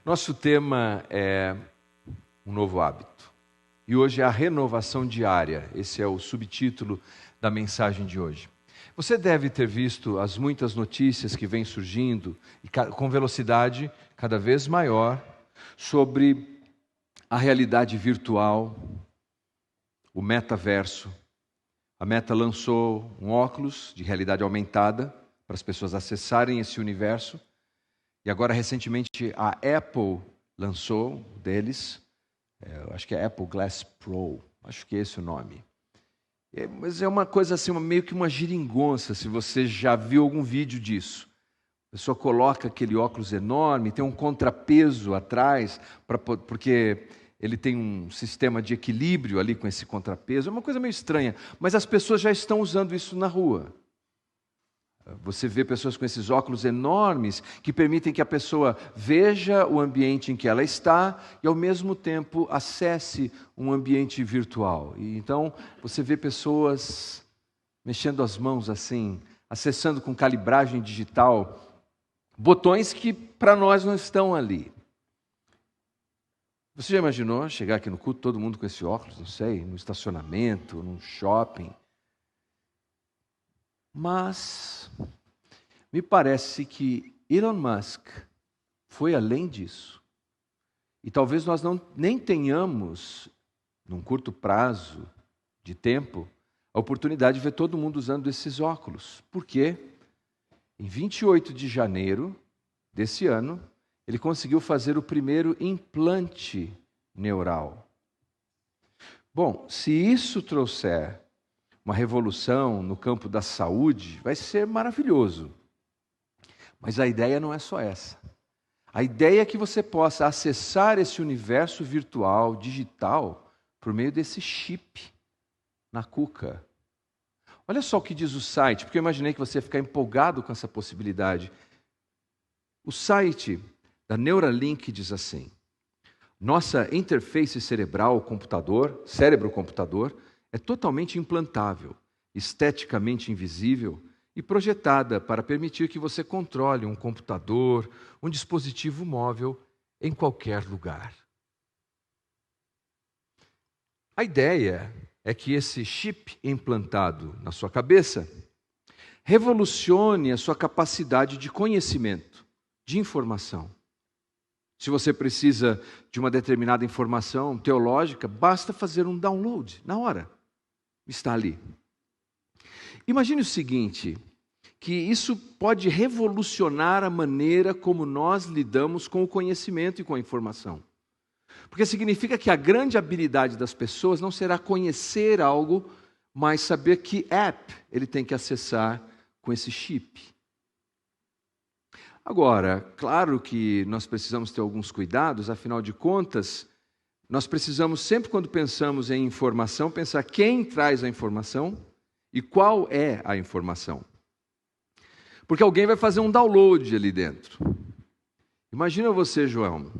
Nosso tema é um novo hábito. E hoje é a renovação diária. Esse é o subtítulo da mensagem de hoje. Você deve ter visto as muitas notícias que vêm surgindo, e com velocidade cada vez maior, sobre a realidade virtual, o metaverso. A Meta lançou um óculos de realidade aumentada para as pessoas acessarem esse universo. E agora, recentemente, a Apple lançou deles, acho que é Apple Glass Pro, acho que é esse o nome. Mas é uma coisa assim, meio que uma geringonça, se você já viu algum vídeo disso. A pessoa coloca aquele óculos enorme, tem um contrapeso atrás, porque ele tem um sistema de equilíbrio ali com esse contrapeso. É uma coisa meio estranha, mas as pessoas já estão usando isso na rua. Você vê pessoas com esses óculos enormes que permitem que a pessoa veja o ambiente em que ela está e, ao mesmo tempo, acesse um ambiente virtual. E então, você vê pessoas mexendo as mãos assim, acessando com calibragem digital botões que para nós não estão ali. Você já imaginou chegar aqui no culto, todo mundo com esse óculos, não sei, no estacionamento, num shopping? Mas me parece que Elon Musk foi além disso. E talvez nós nem tenhamos, num curto prazo de tempo, a oportunidade de ver todo mundo usando esses óculos. Por quê? Em 28 de janeiro desse ano, ele conseguiu fazer o primeiro implante neural. Bom, se isso trouxer uma revolução no campo da saúde, vai ser maravilhoso. Mas a ideia não é só essa. A ideia é que você possa acessar esse universo virtual, digital, por meio desse chip na cuca. Olha só o que diz o site, porque eu imaginei que você ia ficar empolgado com essa possibilidade. O site da Neuralink diz assim: nossa interface cérebro-computador, é totalmente implantável, esteticamente invisível e projetada para permitir que você controle um computador, um dispositivo móvel em qualquer lugar. A ideia é que esse chip implantado na sua cabeça revolucione a sua capacidade de conhecimento, de informação. Se você precisa de uma determinada informação teológica, basta fazer um download na hora. Está ali. Imagine o seguinte, que isso pode revolucionar a maneira como nós lidamos com o conhecimento e com a informação. Porque significa que a grande habilidade das pessoas não será conhecer algo, mas saber que app ele tem que acessar com esse chip. Agora, claro que nós precisamos ter alguns cuidados, afinal de contas, nós precisamos sempre, quando pensamos em informação, pensar quem traz a informação e qual é a informação. Porque alguém vai fazer um download ali dentro. Imagina você, João,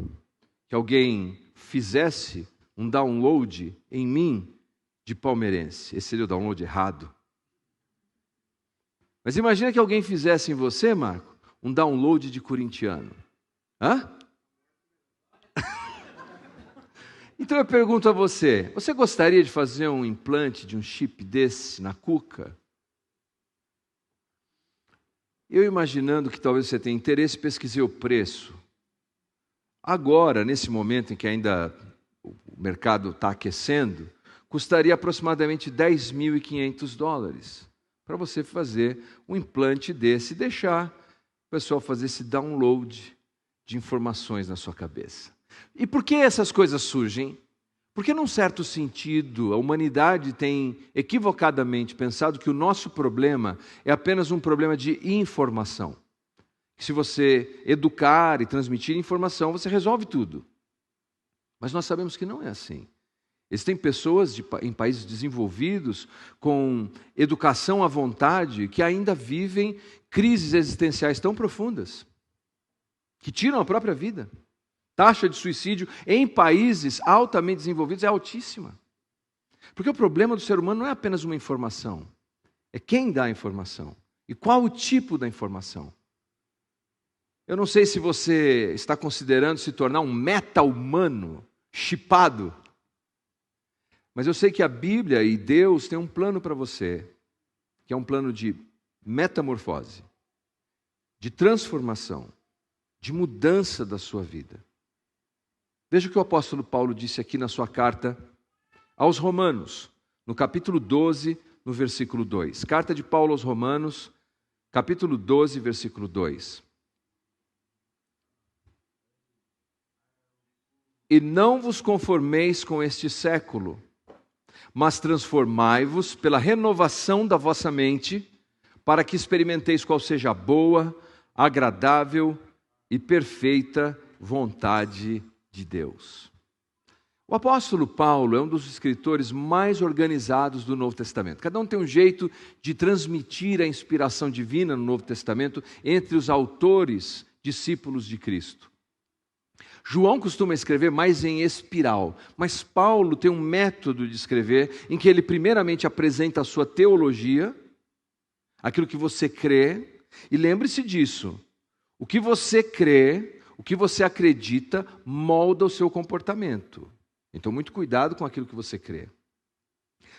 que alguém fizesse um download em mim de palmeirense. Esse seria o download errado. Mas imagina que alguém fizesse em você, Marco, um download de corintiano. Hã? Então eu pergunto a você, você gostaria de fazer um implante de um chip desse na cuca? Eu imaginando que talvez você tenha interesse, pesquisei o preço. Agora, nesse momento em que ainda o mercado está aquecendo, custaria aproximadamente $10.500 para você fazer um implante desse e deixar o pessoal fazer esse download de informações na sua cabeça. E por que essas coisas surgem? Porque, num certo sentido, a humanidade tem equivocadamente pensado que o nosso problema é apenas um problema de informação. Que se você educar e transmitir informação, você resolve tudo. Mas nós sabemos que não é assim. Existem pessoas em países desenvolvidos com educação à vontade que ainda vivem crises existenciais tão profundas que tiram a própria vida. Taxa de suicídio em países altamente desenvolvidos é altíssima. Porque o problema do ser humano não é apenas uma informação, é quem dá a informação e qual o tipo da informação. Eu não sei se você está considerando se tornar um meta-humano, chipado, mas eu sei que a Bíblia e Deus têm um plano para você, que é um plano de metamorfose, de transformação, de mudança da sua vida. Veja o que o apóstolo Paulo disse aqui na sua carta aos Romanos, no capítulo 12, no versículo 2. Carta de Paulo aos Romanos, capítulo 12, versículo 2. E não vos conformeis com este século, mas transformai-vos pela renovação da vossa mente, para que experimenteis qual seja a boa, agradável e perfeita vontade de Deus. O apóstolo Paulo é um dos escritores mais organizados do Novo Testamento. Cada um tem um jeito de transmitir a inspiração divina no Novo Testamento entre os autores, discípulos de Cristo. João costuma escrever mais em espiral, mas Paulo tem um método de escrever em que ele primeiramente apresenta a sua teologia, aquilo que você crê, e lembre-se disso, o que você crê, o que você acredita, molda o seu comportamento. Então, muito cuidado com aquilo que você crê.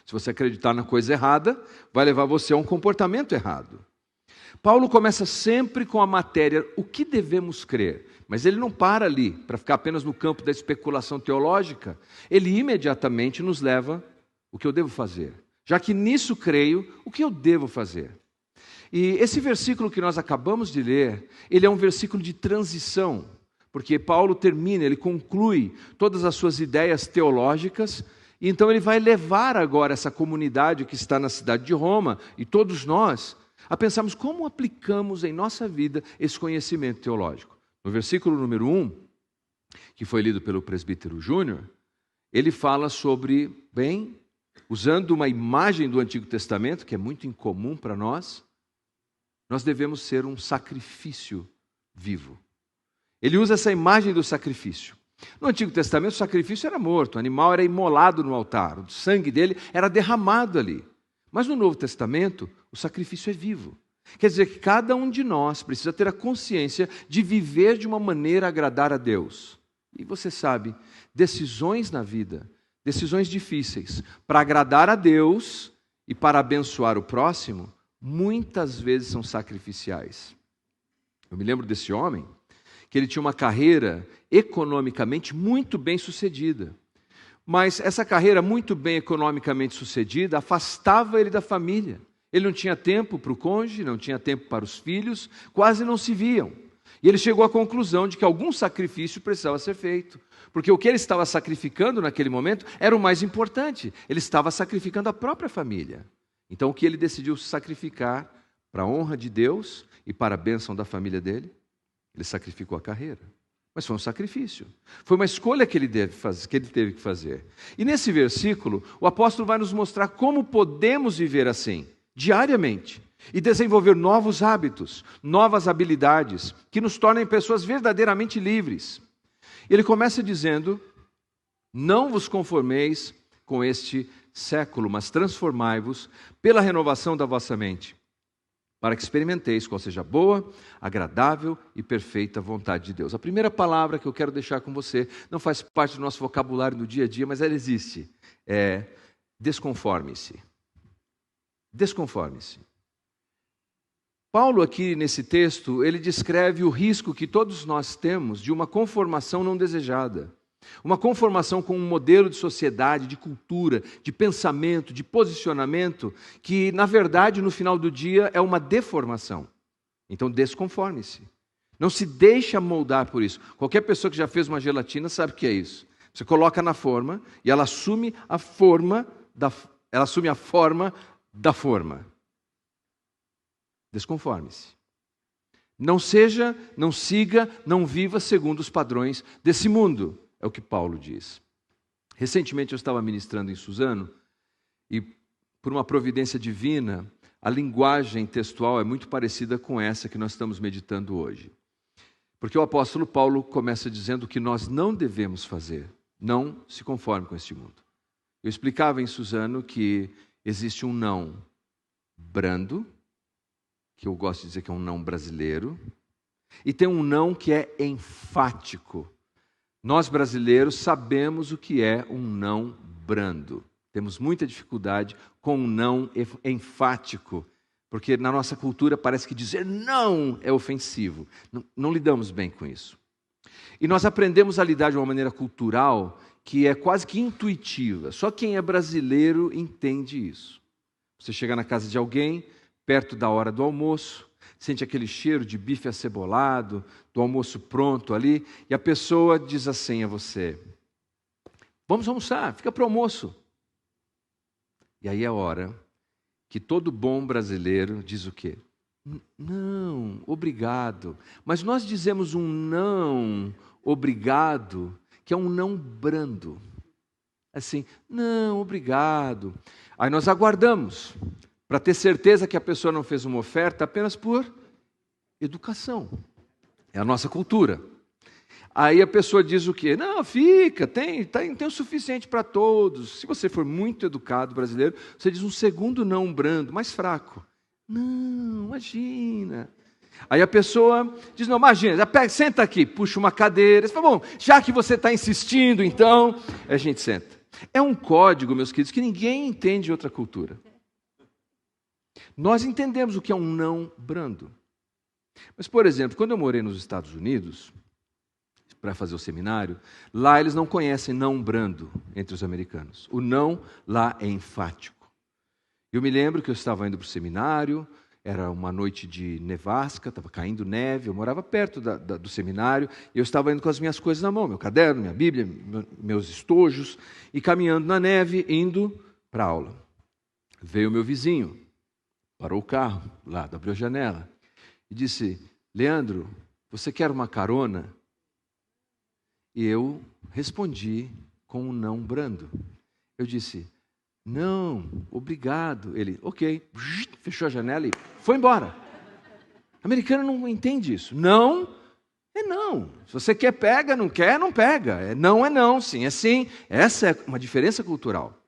Se você acreditar na coisa errada, vai levar você a um comportamento errado. Paulo começa sempre com a matéria, o que devemos crer? Mas ele não para ali, para ficar apenas no campo da especulação teológica. Ele imediatamente nos leva o que eu devo fazer. Já que nisso creio, o que eu devo fazer? E esse versículo que nós acabamos de ler, ele é um versículo de transição, porque Paulo termina, ele conclui todas as suas ideias teológicas, e então ele vai levar agora essa comunidade que está na cidade de Roma, e todos nós, a pensarmos como aplicamos em nossa vida esse conhecimento teológico. No versículo número 1, que foi lido pelo presbítero Júnior, ele fala sobre, usando uma imagem do Antigo Testamento, que é muito incomum para nós devemos ser um sacrifício vivo. Ele usa essa imagem do sacrifício. No Antigo Testamento, o sacrifício era morto, o animal era imolado no altar, o sangue dele era derramado ali. Mas no Novo Testamento, o sacrifício é vivo. Quer dizer que cada um de nós precisa ter a consciência de viver de uma maneira a agradar a Deus. E você sabe, decisões na vida, decisões difíceis, para agradar a Deus e para abençoar o próximo, muitas vezes são sacrificiais. Eu me lembro desse homem, que ele tinha uma carreira economicamente muito bem sucedida. Mas essa carreira muito bem economicamente sucedida afastava ele da família. Ele não tinha tempo para o cônjuge, não tinha tempo para os filhos, quase não se viam. E ele chegou à conclusão de que algum sacrifício precisava ser feito. Porque o que ele estava sacrificando naquele momento era o mais importante. Ele estava sacrificando a própria família. Então o que ele decidiu sacrificar para a honra de Deus e para a bênção da família dele? Ele sacrificou a carreira. Mas foi um sacrifício. Foi uma escolha que ele teve que fazer. E nesse versículo, o apóstolo vai nos mostrar como podemos viver assim, diariamente, e desenvolver novos hábitos, novas habilidades, que nos tornem pessoas verdadeiramente livres. Ele começa dizendo, não vos conformeis com este século, mas transformai-vos pela renovação da vossa mente, para que experimenteis qual seja a boa, agradável e perfeita vontade de Deus. A primeira palavra que eu quero deixar com você, não faz parte do nosso vocabulário no dia a dia, mas ela existe, é desconforme-se. Desconforme-se. Paulo aqui nesse texto, ele descreve o risco que todos nós temos de uma conformação não desejada. Uma conformação com um modelo de sociedade, de cultura, de pensamento, de posicionamento, que na verdade no final do dia é uma deformação. Então desconforme-se. Não se deixa moldar por isso. Qualquer pessoa que já fez uma gelatina sabe o que é isso. Você coloca na forma e ela assume a forma da forma. Desconforme-se. Não seja, não siga, não viva segundo os padrões desse mundo. É o que Paulo diz. Recentemente eu estava ministrando em Suzano e, por uma providência divina, a linguagem textual é muito parecida com essa que nós estamos meditando hoje. Porque o apóstolo Paulo começa dizendo que nós não devemos fazer, não se conforme com este mundo. Eu explicava em Suzano que existe um não brando, que eu gosto de dizer que é um não brasileiro, E tem um não que é enfático. Nós brasileiros sabemos o que é um não brando. Temos muita dificuldade com um não enfático, porque na nossa cultura parece que dizer não é ofensivo. Não lidamos bem com isso. E nós aprendemos a lidar de uma maneira cultural que é quase que intuitiva. Só quem é brasileiro entende isso. Você chega na casa de alguém, perto da hora do almoço, sente aquele cheiro de bife acebolado, do almoço pronto ali, e a pessoa diz assim a você: vamos almoçar, fica para o almoço. E aí é a hora que todo bom brasileiro diz o quê? Não, obrigado. Mas nós dizemos um não obrigado, que é um não brando. Assim, não, obrigado. Aí nós aguardamos, para ter certeza que a pessoa não fez uma oferta apenas por educação. É a nossa cultura. Aí a pessoa diz o quê? Não, fica, tem o suficiente para todos. Se você for muito educado brasileiro, você diz um segundo não brando, mais fraco. Não, imagina. Aí a pessoa diz, não, imagina, senta aqui, puxa uma cadeira. Você fala, bom, já que você está insistindo, então, a gente senta. É um código, meus queridos, que ninguém entende em outra cultura. Nós entendemos o que é um não brando. Mas, por exemplo, quando eu morei nos Estados Unidos, para fazer o seminário, lá eles não conhecem não brando entre os americanos. O não lá é enfático. Eu me lembro que eu estava indo para o seminário, era uma noite de nevasca, estava caindo neve, eu morava perto do seminário, e eu estava indo com as minhas coisas na mão, meu caderno, minha Bíblia, meus estojos, e caminhando na neve, indo para a aula. Veio o meu vizinho, parou o carro, lá, abriu a janela, e disse, Leandro, você quer uma carona? E eu respondi com um não brando. Eu disse, não, obrigado. Ele, ok, fechou a janela e foi embora. O americano não entende isso. Não é não. Se você quer, pega, não quer, não pega. É não, sim é sim. Essa é uma diferença cultural.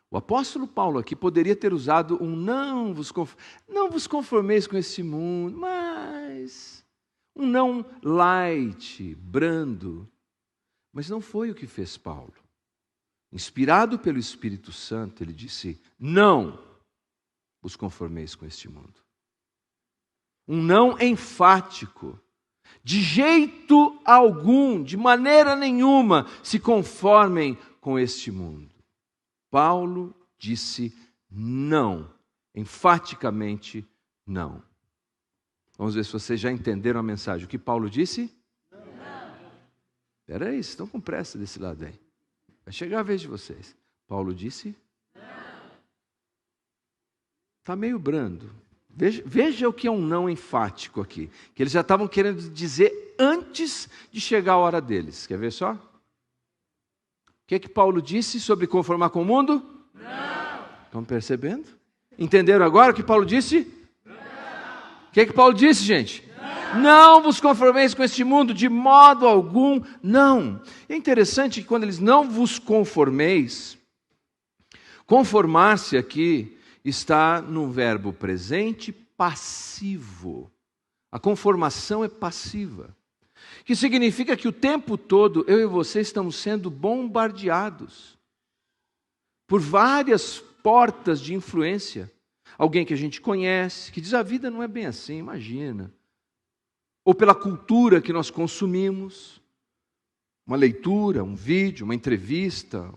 O apóstolo Paulo aqui poderia ter usado um não vos conformeis com esse mundo, mas um não light, brando. Mas não foi o que fez Paulo. Inspirado pelo Espírito Santo, ele disse, não vos conformeis com este mundo. Um não enfático. De jeito algum, de maneira nenhuma, se conformem com este mundo. Paulo disse não, enfaticamente não. Vamos ver se vocês já entenderam a mensagem. O que Paulo disse? Não. Espera aí, vocês estão com pressa desse lado aí. Vai chegar a vez de vocês. Paulo disse? Não. Está meio brando. Veja o que é um não enfático aqui. Que eles já estavam querendo dizer antes de chegar a hora deles. Quer ver só? O que Paulo disse sobre conformar com o mundo? Não. Estão percebendo? Entenderam agora o que Paulo disse? Não. O que Paulo disse, gente? Não vos conformeis com este mundo, de modo algum, não. É interessante que quando eles não vos conformeis, conformar-se aqui está no verbo presente passivo. A conformação é passiva. Que significa que o tempo todo eu e você estamos sendo bombardeados por várias portas de influência. Alguém que a gente conhece, que diz a vida não é bem assim, imagina. Ou pela cultura que nós consumimos, uma leitura, um vídeo, uma entrevista,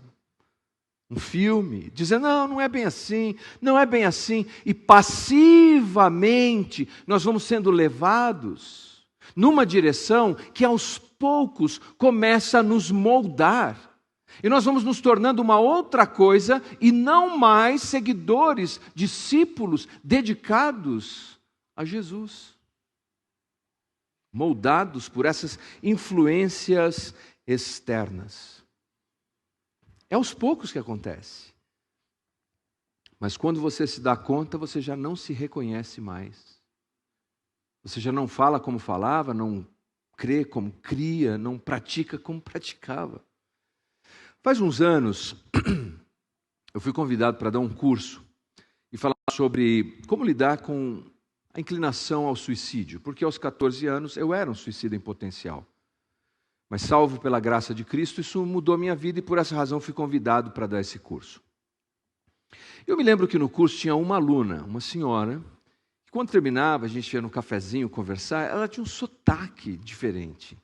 um filme, dizendo, não é bem assim, não é bem assim, e passivamente nós vamos sendo levados numa direção que aos poucos começa a nos moldar. E nós vamos nos tornando uma outra coisa e não mais seguidores, discípulos dedicados a Jesus. Moldados por essas influências externas. É aos poucos que acontece. Mas quando você se dá conta, você já não se reconhece mais. Você já não fala como falava, não crê como cria, não pratica como praticava. Faz uns anos, eu fui convidado para dar um curso e falar sobre como lidar com a inclinação ao suicídio, porque aos 14 anos eu era um suicida em potencial. Mas salvo pela graça de Cristo, isso mudou minha vida e por essa razão fui convidado para dar esse curso. Eu me lembro que no curso tinha uma aluna, uma senhora, que quando terminava, a gente ia no cafezinho conversar, ela tinha um sotaque diferente.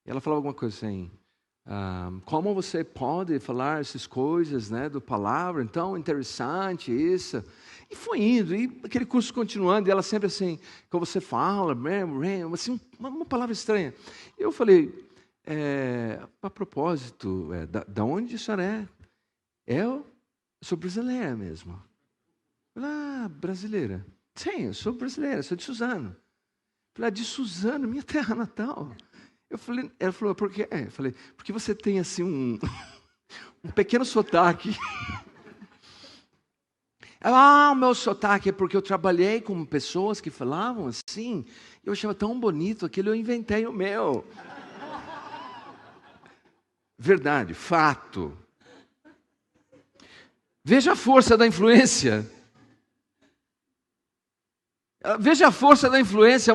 Ela falava alguma coisa assim, como você pode falar essas coisas, né, do palavra, então interessante isso. E foi indo, e aquele curso continuando, e ela sempre assim, como você fala, assim, uma palavra estranha. Eu falei, a propósito, da onde a senhora é? Eu sou brasileira mesmo. Falei, brasileira. Sim, eu sou brasileira, sou de Suzano. Falei, de Suzano, minha terra natal. Ela falou, por quê? Eu falei, porque você tem assim um pequeno sotaque. O meu sotaque é porque eu trabalhei com pessoas que falavam assim, eu achava tão bonito aquilo, eu inventei o meu. Verdade, fato. Veja a força da influência. Veja a força da influência.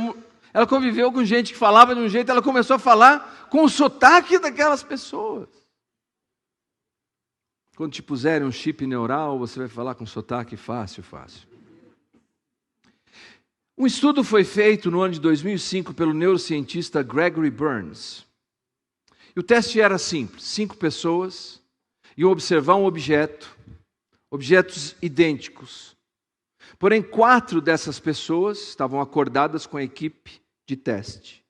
Ela conviveu com gente que falava de um jeito, ela começou a falar com o sotaque daquelas pessoas. Quando te puserem um chip neural, você vai falar com sotaque fácil. Um estudo foi feito no ano de 2005 pelo neurocientista Gregory Burns. E o teste era simples, 5 pessoas iam observar um objetos idênticos. Porém, 4 dessas pessoas estavam acordadas com a equipe de teste.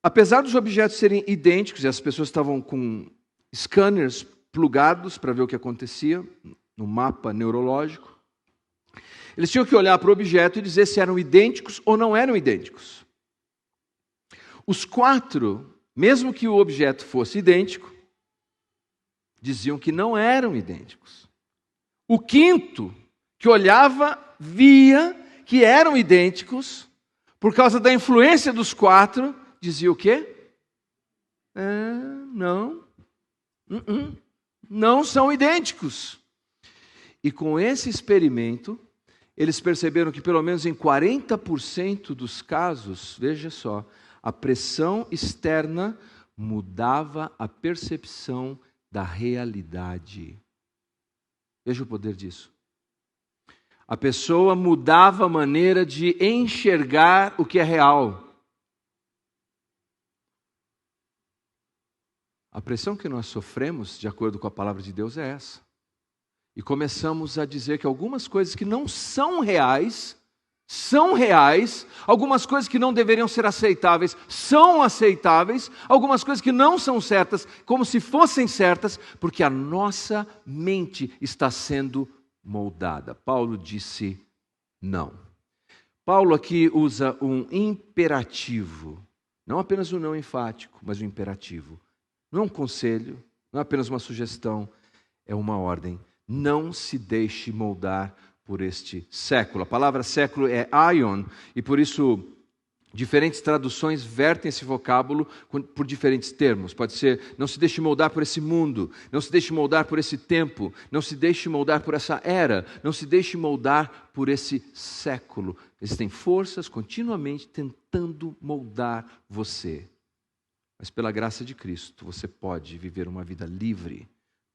Apesar dos objetos serem idênticos, e as pessoas estavam com scanners plugados para ver o que acontecia no mapa neurológico, eles tinham que olhar para o objeto e dizer se eram idênticos ou não eram idênticos. Os 4, mesmo que o objeto fosse idêntico, diziam que não eram idênticos. O 5º, que olhava, via que eram idênticos, por causa da influência dos 4, dizia o quê? Não são idênticos. E com esse experimento, eles perceberam que pelo menos em 40% dos casos, veja só, a pressão externa mudava a percepção da realidade. Veja o poder disso. A pessoa mudava a maneira de enxergar o que é real. A pressão que nós sofremos, de acordo com a palavra de Deus, é essa. E começamos a dizer que algumas coisas que não são reais, algumas coisas que não deveriam ser aceitáveis, são aceitáveis, algumas coisas que não são certas, como se fossem certas, porque a nossa mente está sendo moldada. Paulo disse não. Paulo aqui usa um imperativo, não apenas um não enfático, mas um imperativo. Não é um conselho, não é apenas uma sugestão, é uma ordem. Não se deixe moldar por este século. A palavra século é aion, e por isso diferentes traduções vertem esse vocábulo por diferentes termos. Pode ser, não se deixe moldar por esse mundo, não se deixe moldar por esse tempo, não se deixe moldar por essa era, não se deixe moldar por esse século. Existem forças continuamente tentando moldar você. Mas pela graça de Cristo, você pode viver uma vida livre,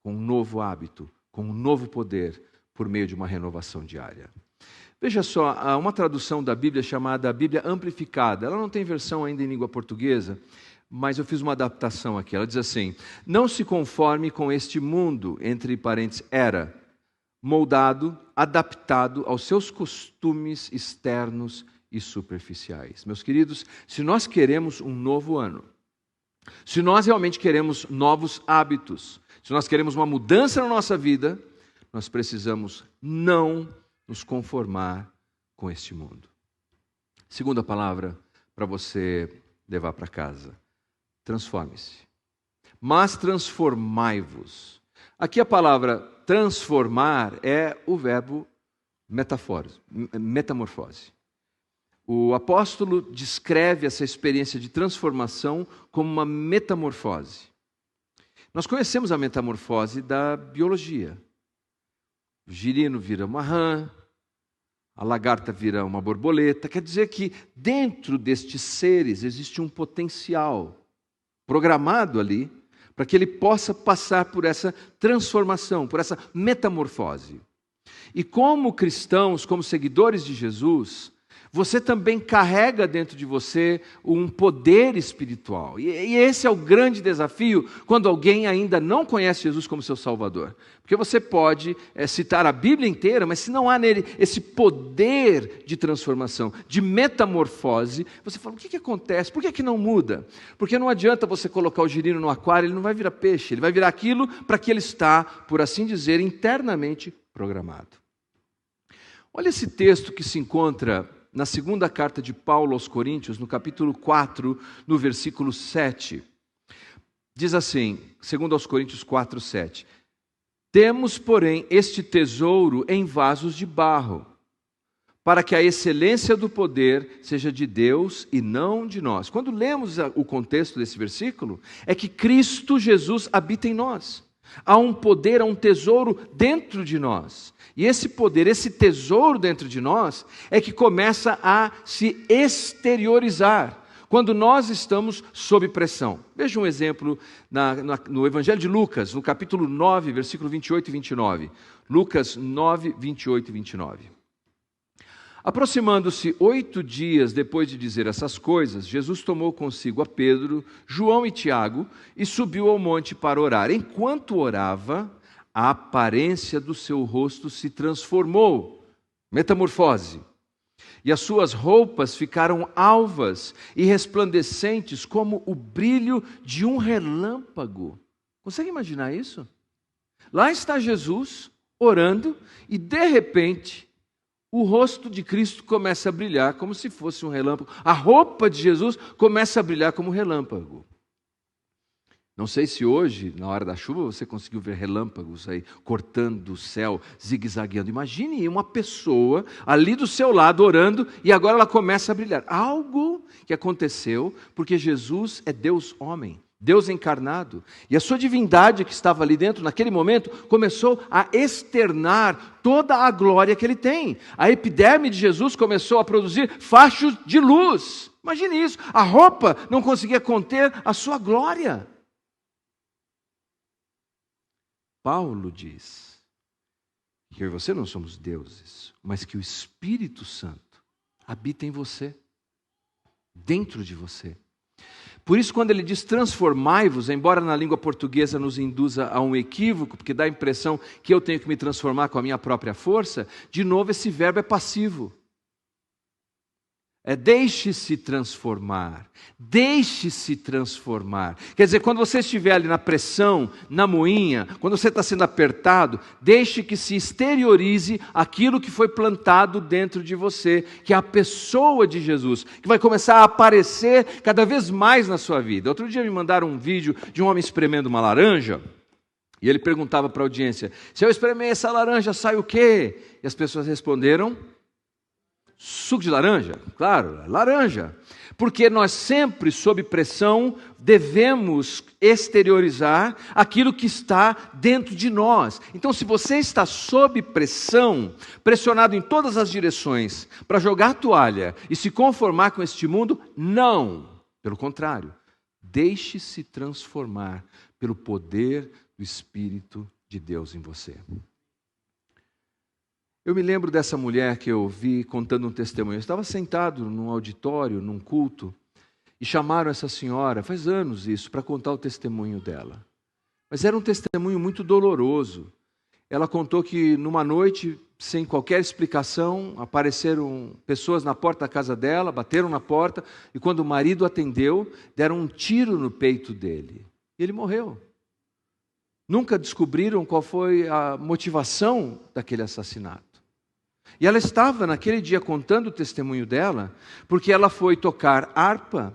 com um novo hábito, com um novo poder, por meio de uma renovação diária. Veja só, há uma tradução da Bíblia chamada Bíblia Amplificada. Ela não tem versão ainda em língua portuguesa, mas eu fiz uma adaptação aqui. Ela diz assim: não se conforme com este mundo, entre parênteses, era, moldado, adaptado aos seus costumes externos e superficiais. Meus queridos, se nós queremos um novo ano, se nós realmente queremos novos hábitos, se nós queremos uma mudança na nossa vida, nós precisamos não nos conformar com este mundo. Segunda palavra para você levar para casa: transforme-se. Mas transformai-vos. Aqui a palavra transformar é o verbo metamorfose. O apóstolo descreve essa experiência de transformação como uma metamorfose. Nós conhecemos a metamorfose da biologia. O girino vira uma rã, a lagarta vira uma borboleta. Quer dizer que dentro destes seres existe um potencial programado ali para que ele possa passar por essa transformação, por essa metamorfose. E como cristãos, como seguidores de Jesus, você também carrega dentro de você um poder espiritual. E esse é o grande desafio quando alguém ainda não conhece Jesus como seu Salvador. Porque você pode citar a Bíblia inteira, mas se não há nele esse poder de transformação, de metamorfose, você fala, o que acontece? Por que não muda? Porque não adianta você colocar o girino no aquário, ele não vai virar peixe, ele vai virar aquilo para que ele está, por assim dizer, internamente programado. Olha esse texto que se encontra na segunda carta de Paulo aos Coríntios, no capítulo 4, no versículo 7. Diz assim, segundo aos Coríntios 4, 7. Temos, porém, este tesouro em vasos de barro, para que a excelência do poder seja de Deus e não de nós. Quando lemos o contexto desse versículo, é que Cristo Jesus habita em nós. Há um poder, há um tesouro dentro de nós. E esse poder, esse tesouro dentro de nós, é que começa a se exteriorizar quando nós estamos sob pressão. Veja um exemplo no Evangelho de Lucas, no capítulo 9, versículo 28 e 29. Lucas 9, 28 e 29. Aproximando-se 8 dias depois de dizer essas coisas, Jesus tomou consigo a Pedro, João e Tiago e subiu ao monte para orar. Enquanto orava, a aparência do seu rosto se transformou, metamorfose, e as suas roupas ficaram alvas e resplandecentes como o brilho de um relâmpago. Consegue imaginar isso? Lá está Jesus orando e de repente o rosto de Cristo começa a brilhar como se fosse um relâmpago. A roupa de Jesus começa a brilhar como um relâmpago. Não sei se hoje, na hora da chuva, você conseguiu ver relâmpagos aí cortando o céu, zigue-zagueando. Imagine uma pessoa ali do seu lado orando e agora ela começa a brilhar. Algo que aconteceu porque Jesus é Deus homem, Deus encarnado. E a sua divindade que estava ali dentro, naquele momento, começou a externar toda a glória que ele tem. A epiderme de Jesus começou a produzir fachos de luz. Imagine isso, a roupa não conseguia conter a sua glória. Paulo diz que eu e você não somos deuses, mas que o Espírito Santo habita em você, dentro de você. Por isso, quando ele diz transformai-vos, embora na língua portuguesa nos induza a um equívoco, porque dá a impressão que eu tenho que me transformar com a minha própria força, de novo esse verbo é passivo. Deixe-se transformar, deixe-se transformar. Quer dizer, quando você estiver ali na pressão, na moinha, quando você está sendo apertado, deixe que se exteriorize aquilo que foi plantado dentro de você, que é a pessoa de Jesus, que vai começar a aparecer cada vez mais na sua vida. Outro dia me mandaram um vídeo de um homem espremendo uma laranja, e ele perguntava para a audiência, se eu espremer essa laranja, sai o quê? E as pessoas responderam, suco de laranja? Claro, laranja. Porque nós sempre, sob pressão, devemos exteriorizar aquilo que está dentro de nós. Então, se você está sob pressão, pressionado em todas as direções, para jogar toalha e se conformar com este mundo, não. Pelo contrário, deixe-se transformar pelo poder do Espírito de Deus em você. Eu me lembro dessa mulher que eu vi contando um testemunho. Eu estava sentado num auditório, num culto, e chamaram essa senhora, faz anos isso, para contar o testemunho dela. Mas era um testemunho muito doloroso. Ela contou que numa noite, sem qualquer explicação, apareceram pessoas na porta da casa dela, bateram na porta, e quando o marido atendeu, deram um tiro no peito dele. E ele morreu. Nunca descobriram qual foi a motivação daquele assassinato. E ela estava naquele dia contando o testemunho dela, porque ela foi tocar harpa,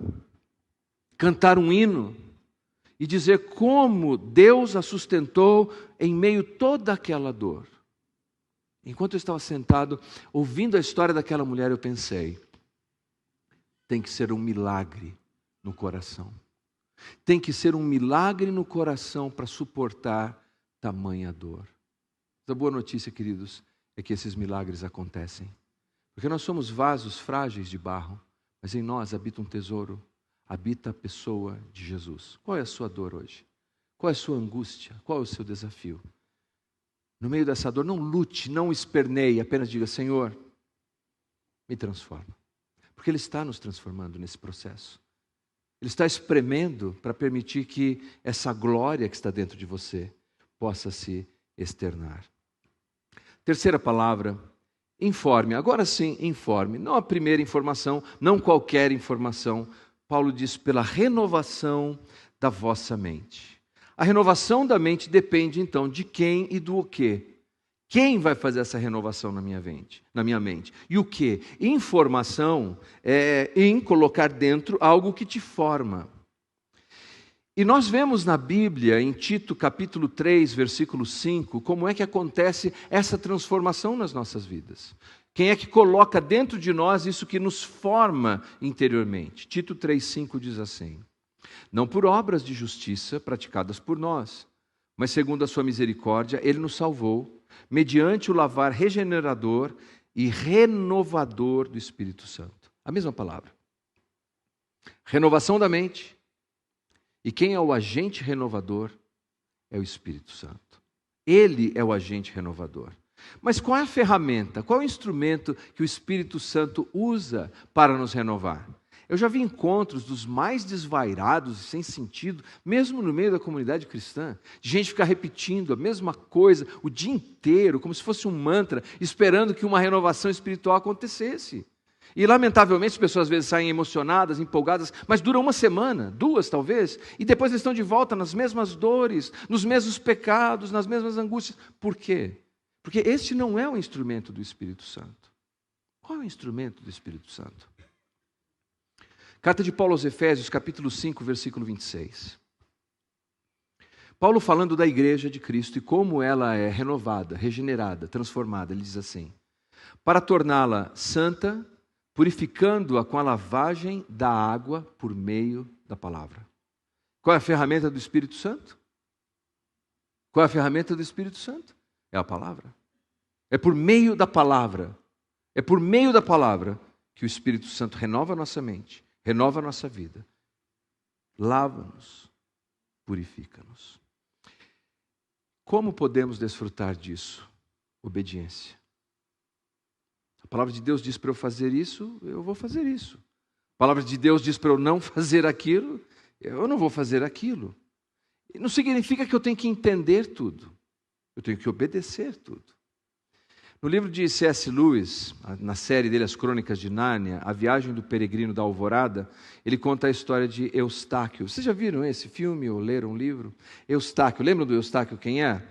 cantar um hino e dizer como Deus a sustentou em meio a toda aquela dor. Enquanto eu estava sentado, ouvindo a história daquela mulher, eu pensei, tem que ser um milagre no coração. Tem que ser um milagre no coração para suportar tamanha dor. A boa notícia, queridos, é que esses milagres acontecem. Porque nós somos vasos frágeis de barro, mas em nós habita um tesouro, habita a pessoa de Jesus. Qual é a sua dor hoje? Qual é a sua angústia? Qual é o seu desafio? No meio dessa dor, não lute, não esperneie, apenas diga: Senhor, me transforma. Porque Ele está nos transformando nesse processo. Ele está espremendo para permitir que essa glória que está dentro de você possa se externar. Terceira palavra, informe. Agora sim, informe. Não a primeira informação, não qualquer informação. Paulo diz: pela renovação da vossa mente. A renovação da mente depende então de quem e do quê. Quem vai fazer essa renovação na minha mente? E o quê? Informação é em colocar dentro algo que te forma. E nós vemos na Bíblia, em Tito capítulo 3, versículo 5, como é que acontece essa transformação nas nossas vidas. Quem é que coloca dentro de nós isso que nos forma interiormente? Tito 3,5 diz assim: não por obras de justiça praticadas por nós, mas segundo a sua misericórdia, Ele nos salvou, mediante o lavar regenerador e renovador do Espírito Santo. A mesma palavra. Renovação da mente. E quem é o agente renovador? É o Espírito Santo. Ele é o agente renovador. Mas qual é a ferramenta, qual é o instrumento que o Espírito Santo usa para nos renovar? Eu já vi encontros dos mais desvairados e sem sentido, mesmo no meio da comunidade cristã, de gente ficar repetindo a mesma coisa o dia inteiro, como se fosse um mantra, esperando que uma renovação espiritual acontecesse. E, lamentavelmente, as pessoas às vezes saem emocionadas, empolgadas, mas dura uma semana, 2 talvez, e depois eles estão de volta nas mesmas dores, nos mesmos pecados, nas mesmas angústias. Por quê? Porque este não é o instrumento do Espírito Santo. Qual é o instrumento do Espírito Santo? Carta de Paulo aos Efésios, capítulo 5, versículo 26. Paulo falando da igreja de Cristo e como ela é renovada, regenerada, transformada, ele diz assim: para torná-la santa, purificando-a com a lavagem da água por meio da palavra. Qual é a ferramenta do Espírito Santo? Qual é a ferramenta do Espírito Santo? É a palavra. É por meio da palavra. É por meio da palavra que o Espírito Santo renova a nossa mente, renova a nossa vida, lava-nos, purifica-nos. Como podemos desfrutar disso? Obediência. A palavra de Deus diz para eu fazer isso, eu vou fazer isso. A palavra de Deus diz para eu não fazer aquilo, eu não vou fazer aquilo. E não significa que eu tenho que entender tudo. Eu tenho que obedecer tudo. No livro de C.S. Lewis, na série dele As Crônicas de Nárnia, A Viagem do Peregrino da Alvorada, ele conta a história de Eustáquio. Vocês já viram esse filme ou leram um livro? Eustáquio, lembram do Eustáquio quem é?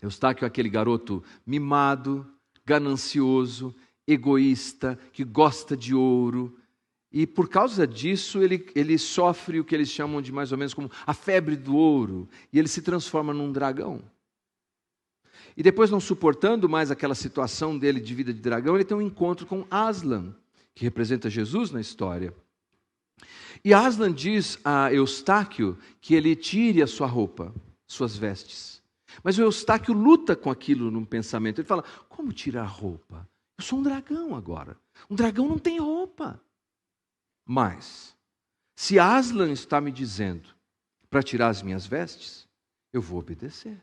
Eustáquio é aquele garoto mimado, ganancioso, egoísta, que gosta de ouro. E por causa disso ele sofre o que eles chamam de mais ou menos como a febre do ouro. E ele se transforma num dragão. E depois, não suportando mais aquela situação dele de vida de dragão, ele tem um encontro com Aslan, que representa Jesus na história. E Aslan diz a Eustáquio que ele tire a sua roupa, suas vestes. Mas o Eustáquio luta com aquilo num pensamento. Ele fala: como tirar a roupa? Eu sou um dragão agora. Um dragão não tem roupa. Mas, se Aslan está me dizendo para tirar as minhas vestes, eu vou obedecer.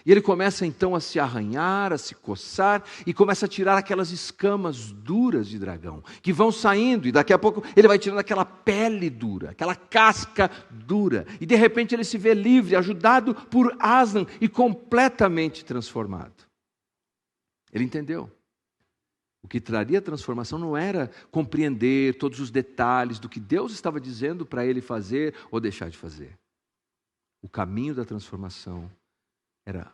E ele começa então a se arranhar, a se coçar, e começa a tirar aquelas escamas duras de dragão, que vão saindo, e daqui a pouco ele vai tirando aquela pele dura, aquela casca dura, e de repente ele se vê livre, ajudado por Aslan e completamente transformado. Ele entendeu. O que traria a transformação não era compreender todos os detalhes do que Deus estava dizendo para ele fazer ou deixar de fazer. O caminho da transformação era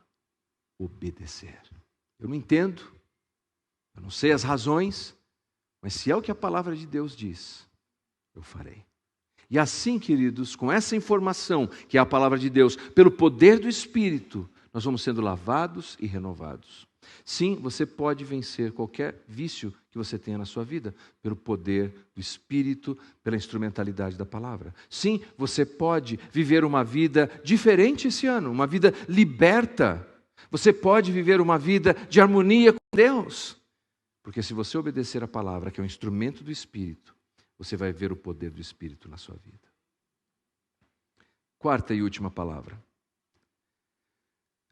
obedecer. Eu não entendo, eu não sei as razões, mas se é o que a palavra de Deus diz, eu farei. E assim, queridos, com essa informação, que é a palavra de Deus, pelo poder do Espírito, nós vamos sendo lavados e renovados. Sim, você pode vencer qualquer vício que você tenha na sua vida, pelo poder do Espírito, pela instrumentalidade da palavra. Sim, você pode viver uma vida diferente esse ano, uma vida liberta. Você pode viver uma vida de harmonia com Deus. Porque se você obedecer a palavra, que é um instrumento do Espírito, você vai ver o poder do Espírito na sua vida. Quarta e última palavra.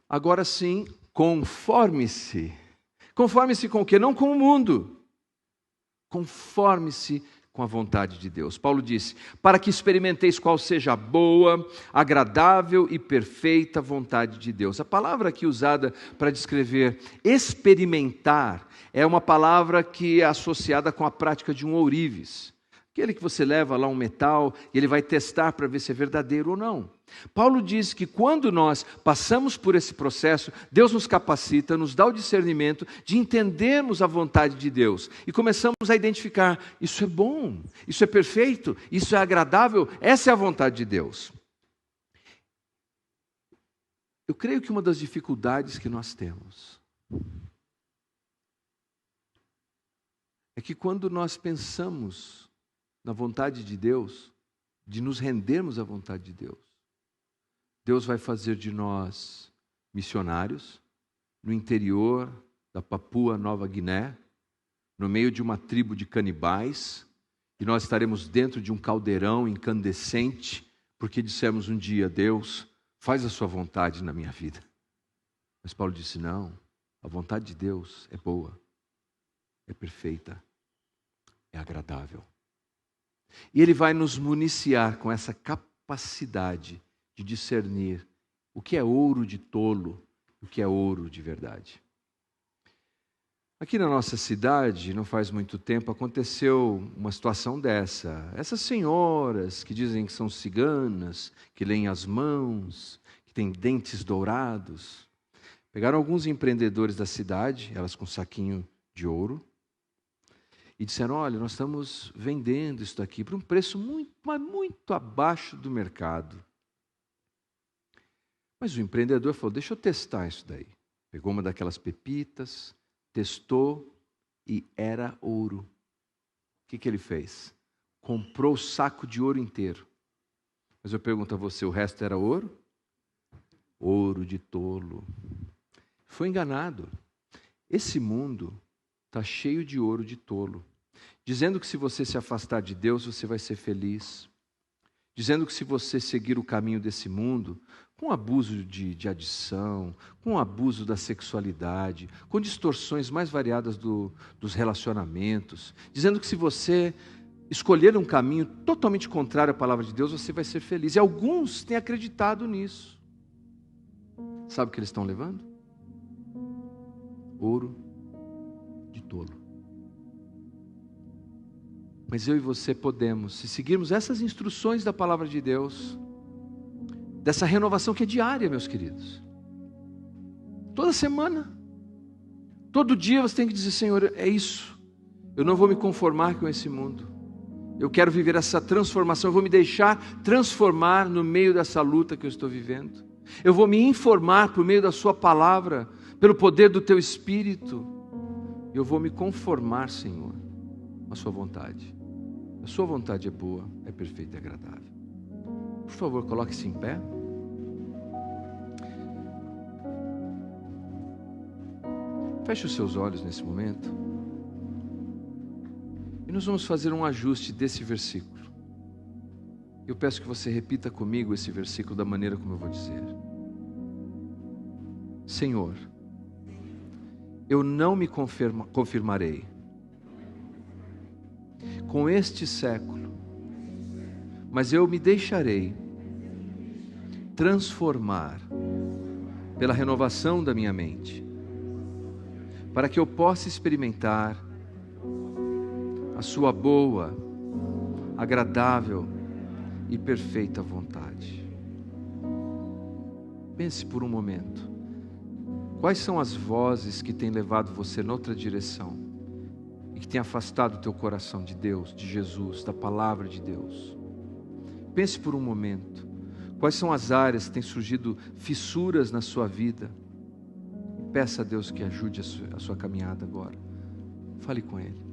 Agora sim, conforme-se. Conforme-se com o quê? Não com o mundo. Conforme-se com a vontade de Deus. Paulo disse, para que experimenteis qual seja a boa, agradável e perfeita vontade de Deus. A palavra aqui usada para descrever experimentar é uma palavra que é associada com a prática de um ourives. Aquele que você leva lá um metal e ele vai testar para ver se é verdadeiro ou não. Paulo diz que quando nós passamos por esse processo, Deus nos capacita, nos dá o discernimento de entendermos a vontade de Deus. E começamos a identificar, isso é bom, isso é perfeito, isso é agradável, essa é a vontade de Deus. Eu creio que uma das dificuldades que nós temos é que quando nós pensamos na vontade de Deus, de nos rendermos à vontade de Deus, Deus vai fazer de nós missionários no interior da Papua Nova Guiné, no meio de uma tribo de canibais, e nós estaremos dentro de um caldeirão incandescente, porque dissemos um dia, Deus, faz a sua vontade na minha vida. Mas Paulo disse, não, a vontade de Deus é boa, é perfeita, é agradável. E Ele vai nos municiar com essa capacidade de discernir o que é ouro de tolo, o que é ouro de verdade. Aqui na nossa cidade, não faz muito tempo, aconteceu uma situação dessa. Essas senhoras que dizem que são ciganas, que leem as mãos, que têm dentes dourados, pegaram alguns empreendedores da cidade, elas com um saquinho de ouro, e disseram, olha, nós estamos vendendo isso daqui por um preço muito abaixo do mercado. Mas o empreendedor falou, deixa eu testar isso daí. Pegou uma daquelas pepitas, testou e era ouro. O que ele fez? Comprou o saco de ouro inteiro. Mas eu pergunto a você, o resto era ouro? Ouro de tolo. Foi enganado. Esse mundo está cheio de ouro de tolo. Dizendo que se você se afastar de Deus, você vai ser feliz. Dizendo que se você seguir o caminho desse mundo, com abuso de adição, com abuso da sexualidade, com distorções mais variadas dos relacionamentos, dizendo que se você escolher um caminho totalmente contrário à palavra de Deus, você vai ser feliz. E alguns têm acreditado nisso. Sabe o que eles estão levando? Ouro de tolo. Mas eu e você podemos, se seguirmos essas instruções da palavra de Deus, dessa renovação que é diária, meus queridos. Toda semana, todo dia você tem que dizer, Senhor, é isso. Eu não vou me conformar com esse mundo. Eu quero viver essa transformação, eu vou me deixar transformar no meio dessa luta que eu estou vivendo. Eu vou me informar por meio da sua palavra, pelo poder do teu Espírito. Eu vou me conformar, Senhor, à sua vontade. A sua vontade é boa, é perfeita e agradável. Por favor, coloque-se em pé. Feche os seus olhos nesse momento. E nós vamos fazer um ajuste desse versículo. Eu peço que você repita comigo esse versículo da maneira como eu vou dizer. Senhor, eu não me conformarei com este século, mas eu me deixarei transformar pela renovação da minha mente, para que eu possa experimentar a sua boa, agradável e perfeita vontade. Pense por um momento. Quais são as vozes que têm levado você noutra direção e que têm afastado o teu coração de Deus, de Jesus, da palavra de Deus? Pense por um momento. Quais são as áreas que têm surgido fissuras na sua vida? E peça a Deus que ajude a sua caminhada agora. Fale com Ele.